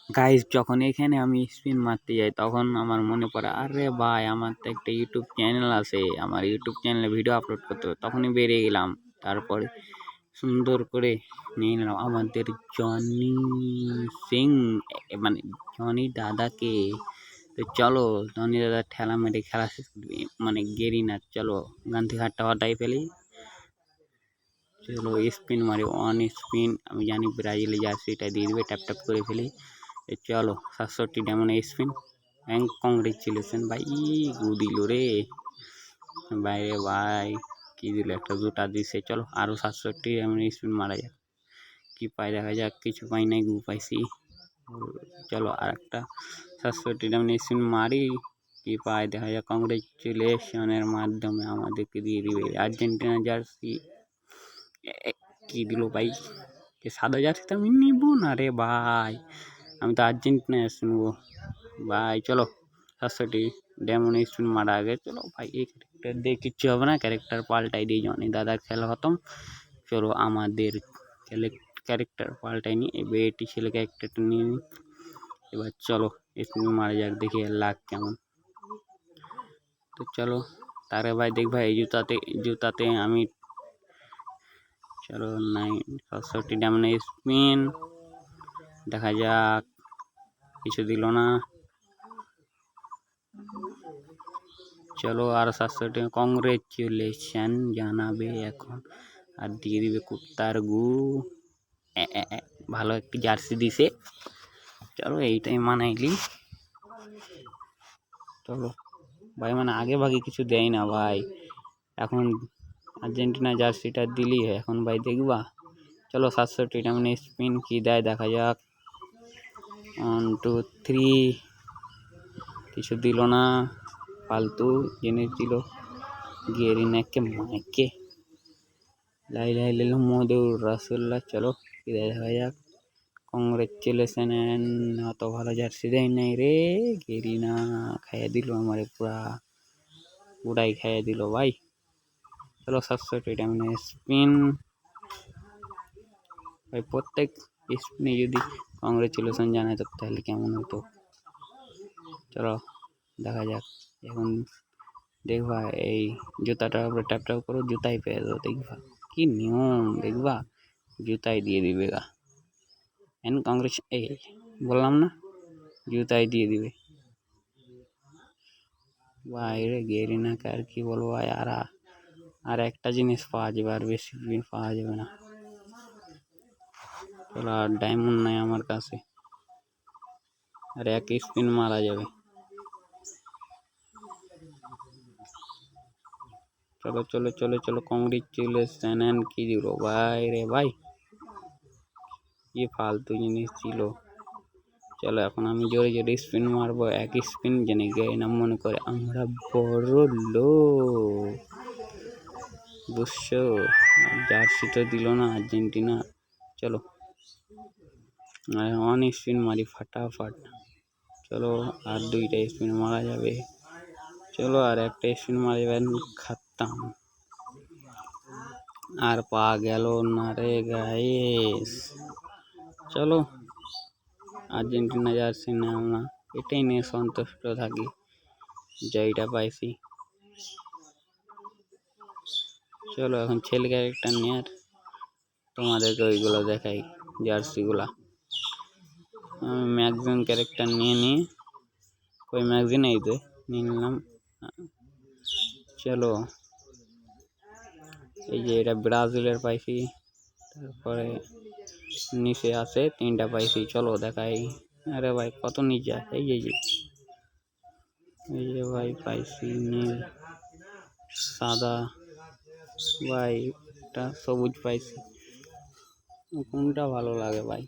Guys যখন এখানে আমি স্পিন মারতে যাই তখন আমার মনে পড়ে আরে ভাই আমার তো একটা ইউটিউব চ্যানেল আছে, আমার ইউটিউব চ্যানেলে ভিডিও আপলোড করতে হবে। তখনই বেরিয়ে গেলাম, তারপরে সুন্দর করে নিয়ে নিলাম আমাদের জনি সিং, মানে জনি দাদাকে। তো চলো জনি দাদা ঠেলা মেরে খেলা শেষ করবি, মানে গেরি না। চলো গান থেকে হাতটা হটাই ফেলি। চলো স্পিন মারি, অন স্পিন। আমি জানি ব্রাজিলে জার্সিটা দিয়ে দিবে, ট্যাপ ট্যাপ করে ফেলি। চলো 67 ডায়মন্ড স্পিন। কংগ্রেচুলেশন ভাই, গু দিল রে বাইরে ভাই, কি দিল, একটা জুতা দিছে। চলো আরো 67 ডায়মন্ড স্পিন মারা যাক, কি পাই দেখা যাক। কিছু পাই নাই, গু পাইছি। চলো আর একটা 67 ডায়মন্ড স্পিন মারি, কি পাই দেখা যাক। কংগ্রেচুলেশনের মাধ্যমে আমাদেরকে দিয়ে দিবে আর্জেন্টিনা জার্সি। কি দিল ভাই, সাদা জার্সি তো আমি নিব না রে ভাই, আমি তো আর্জেন্টিনা নেবো ভাই। চলো 67 ডায়মন্ড স্পিন মারা আগে। চলো ভাই এই ক্যারেক্টার দিয়ে কিচ্ছু হবে না, ক্যারেক্টার পাল্টাই দিয়ে জনি দাদার খেলা খতম। চলো আমাদের ক্যারেক্টার পাল্টাই নি, এবার এটি ছেলে ক্যারেক্টারটা নিয়ে নিই। এবার চলো স্পিন মারা যাক, দেখি লাগ কেমন। তো চলো তারে ভাই দেখ ভাই, এই জুতাতে আমি। চলো 67 ডায়মন্ড স্পিন, দেখা যাক। কিছু দিল না। চলো আর 67 কংগ্রেচুলেশন জানাবে এখন, আর দিয়ে দিবে কুত্তার গু। ভালো একটি জার্সি দিছে, চলো এইটাই মানাইলি। চলো ভাই, মানে আগে ভাগে কিছু দেয় না ভাই, এখন আর্জেন্টিনা জার্সিটা দিলি এখন ভাই দেখবা। চলো 67 ডায়মন্ড স্পিন কি দেয় দেখা যাক। 1 2 3, কিছু দিল না, ফালতু জিনিস দিল। গেরিনাকে মাইকে লাই লাই লাই মোহাম্মদুর রাসূলুল্লাহ। চলো কি দেয় দেখা যাক। কংগ্রেচুলেশন, অত ভালো জার্সি দেয় নাই রে। গেরিনা খাইয়ে দিল আমারে, পুরাই খাইয়ে দিল ভাই। চলো 67 ডায়মন্ড স্পিন ভাই, প্রত্যেক স্পিনে যদি কংগ্রেচুলেশন জানাই তো তাহলে কেমন হতো। চলো দেখা যাক এখন। দেখবা এই জুতাটার উপরে ট্যাপ ট্যাপ করো, জুতাই পেয়ে যাবো। দেখবা কি নিয়ম, দেখবা জুতাই দিয়ে দিবে গা। কংগ্রেস, এই বললাম না জুতাই দিয়ে দিবে ভাই রে। গেরিনাকে আর কি বলবো ভাই, আর একটা জিনিস পাওয়া যাবে, আর বেশি পাওয়া যাবে না। চলো আর ডায়মন্ড নাই আমার কাছে, আর এক স্পিন মারা যাবে। চলো চলো চলো চলো কংগ্রেচুলেশন, কি দিল ভাই রে ভাই, কি ফালতু জিনিস ছিল। চলো এখন আমি জোরে জোরে স্পিন মারবো, এক স্পিন জেনে গিয়ে না মনে করে আমরা বড় লোক, বুঝছো। জার্সি তো দিল না আর্জেন্টিনা। চলো আর ওয়ান স্পিন মারি ফাটাফাট। চলো আর দুইটা স্পিন মারা যাবে। চলো আর একটা স্পিন মারা যাবে, খাতাম। আর পা গেল না রে গাইস। চলো আর্জেন্টিনা জার্সি নাও না, এটাই নিয়ে সন্তুষ্ট থাকি, যেইটা পাইছি। চলো এখন ছেলে ক্যারেক্টার নিয়ে আর তোমাদেরকে ওইগুলো দেখাই, জার্সিগুলা। আমি ম্যাগজিন ক্যারেক্টার নিয়ে ওই ম্যাগজিন এই তো নিয়ে নিলাম। চলো এই যে এটা ব্রাজিলের পাইছি, তারপরে নিচে আছে 3টা পাইছি। চলো দেখাই। আরে ভাই কত নিচে আছে, এই যে ভাই পাইছি নীল, সাদা ভাই, একটা সবুজ পাইছি। কোনটা ভালো লাগে ভাই,